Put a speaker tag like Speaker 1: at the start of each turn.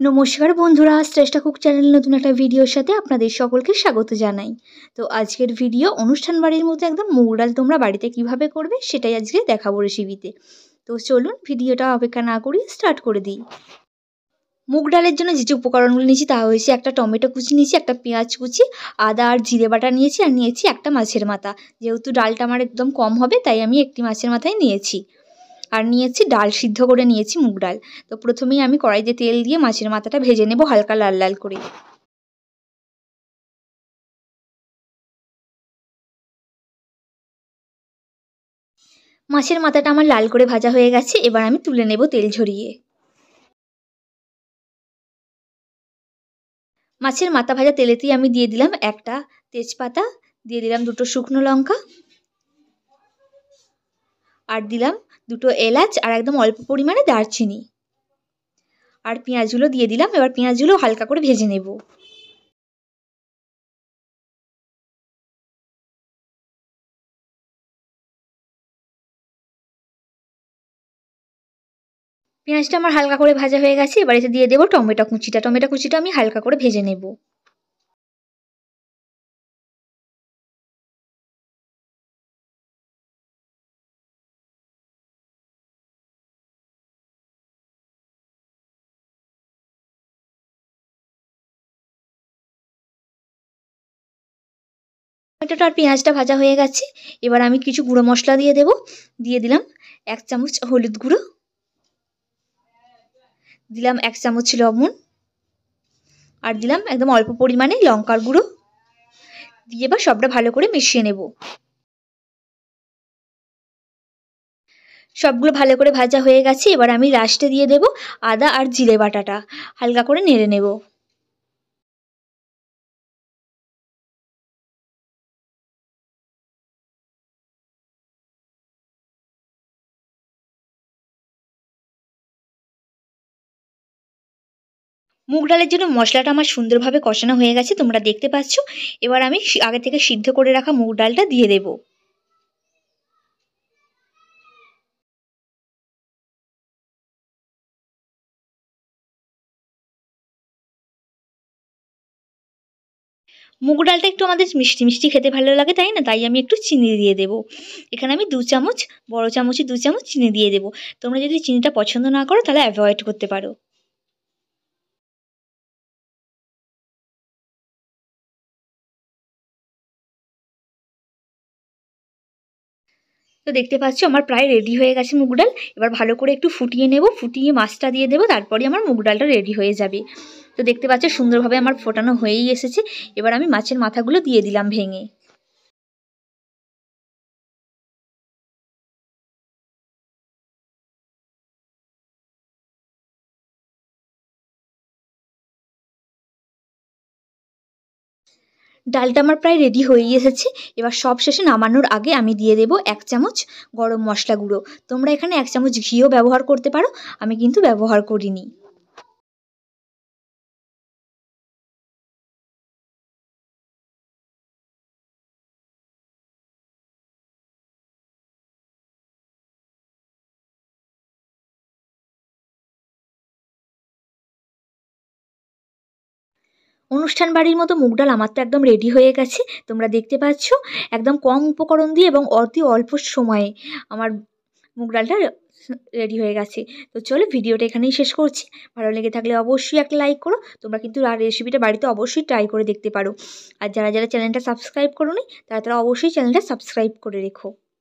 Speaker 1: নমস্কার বন্ধুরা, শ্রেষ্ঠা cook channel নতুন একটা ভিডিওর সাথে আপনাদের সকলকে স্বাগত জানাই। তো আজকের ভিডিও অনুষ্ঠান বাড়ির মতো একদম মুগ ডাল তোমরা বাড়িতে কিভাবে করবে সেটাই আজকে দেখাবো রেসিপিতে। তো চলুন ভিডিওটা অপেক্ষা না করি স্টার্ট করে দিই। মুগ ডালের জন্য যে উপকরণগুলো নিয়েছি তা হয়েছে একটা টমেটো কুচি নিয়েছি, একটা পেঁয়াজ কুচি, আদা আর জিরে বাটা নিয়েছি, আর নিয়েছি একটা মাছের মাথা। যেহেতু ডালটা আমার একদম কম হবে তাই আমি একটি মাছের মাথায় নিয়েছি। আর নিয়েছি ডাল সিদ্ধ করে নিয়েছি মুগ ডাল। তো প্রথমেই আমি কড়াইতে তেল দিয়ে মাছের মাথাটা ভেজে নেব হালকা লাল লাল করে। মাছের মাথাটা আমার লাল করে ভাজা হয়ে গেছে, এবার আমি তুলে নেব তেল ঝরিয়ে। মাছের মাথা ভাজা তেলেতেই আমি দিয়ে দিলাম একটা তেজপাতা, দিয়ে দিলাম দুটো শুকনো লঙ্কা, আর দিলাম দুটো এলাচ আর একদম অল্প পরিমাণে দারচিনি, আর পেঁয়াজগুলো দিয়ে দিলাম। এবার পেঁয়াজগুলো হালকা করে ভেজে নেব। পেঁয়াজটা আমার হালকা করে ভাজা হয়ে গেছে, এবার এতে দিয়ে দেবো টমেটো কুচিটা আমি হালকা করে ভেজে নেব। টমেটোটা আর পেঁয়াজটা ভাজা হয়ে গেছে, এবার আমি কিছু গুঁড়ো মশলা দিয়ে দেব। দিয়ে দিলাম 1 চামচ হলুদ গুঁড়ো, দিলাম 1 চামচ লবণ, আর দিলাম একদম অল্প পরিমাণে লঙ্কার গুঁড়ো। দিয়ে এবার সবটা ভালো করে মিশিয়ে নেব। সবগুলো ভালো করে ভাজা হয়ে গেছে, এবার আমি লাস্টে দিয়ে দেব আদা আর জিরে বাটাটা, হালকা করে নেড়ে নেব। মুগ ডালের জন্য মশলাটা আমার সুন্দরভাবে কষানো হয়ে গেছে, তোমরা দেখতে পাচ্ছ। এবার আমি আগে থেকে সিদ্ধ করে রাখা মুগ ডালটা দিয়ে দেব। মুগ ডালটা একটু আমাদের মিষ্টি মিষ্টি খেতে ভালো লাগে, তাই না? তাই আমি একটু চিনি দিয়ে দেবো। এখানে আমি 2 চামচ, বড় চামচে 2 চামচ চিনি দিয়ে দেবো। তোমরা যদি চিনিটা পছন্দ না করো তাহলে অ্যাভয়েড করতে পারো। তো দেখতে পাচ্ছ আমার প্রায় রেডি হয়ে গেছে মুগ ডাল। এবার ভালো করে একটু ফুটিয়ে নেব, ফুটিয়ে মাছটা দিয়ে দেবো, তারপরে আমার মুগ ডালটা রেডি হয়ে যাবে। তো দেখতে পাচ্ছ সুন্দরভাবে আমার ফোটানো হয়েই এসেছে। এবার আমি মাছের মাথাগুলো দিয়ে দিলাম ভেঙে। ডালটা আমার প্রায় রেডি হয়েই এসেছে। এবার সব শেষে নামানোর আগে আমি দিয়ে দেবো 1 চামচ গরম মশলা গুঁড়ো। তোমরা এখানে 1 চামচ ঘিও ব্যবহার করতে পারো, আমি কিন্তু ব্যবহার করিনি। অনুষ্ঠান বাড়ির মতো মুগ ডাল আমার তো একদম রেডি হয়ে গেছে। তোমরা দেখতে পাচ্ছ একদম কম উপকরণ দিয়ে এবং অতি অল্প সময়ে আমার মুগ ডালটা রেডি হয়ে গেছে। তো চলো ভিডিওটা এখানেই শেষ করছি। ভালো লেগে থাকলে অবশ্যই একটা লাইক করো। তোমরা কিন্তু আর রেসিপিটা বাড়িতে অবশ্যই ট্রাই করে দেখতে পারো। আর যারা যারা চ্যানেলটা সাবস্ক্রাইব করোনি তারা অবশ্যই চ্যানেলটা সাবস্ক্রাইব করে রেখো।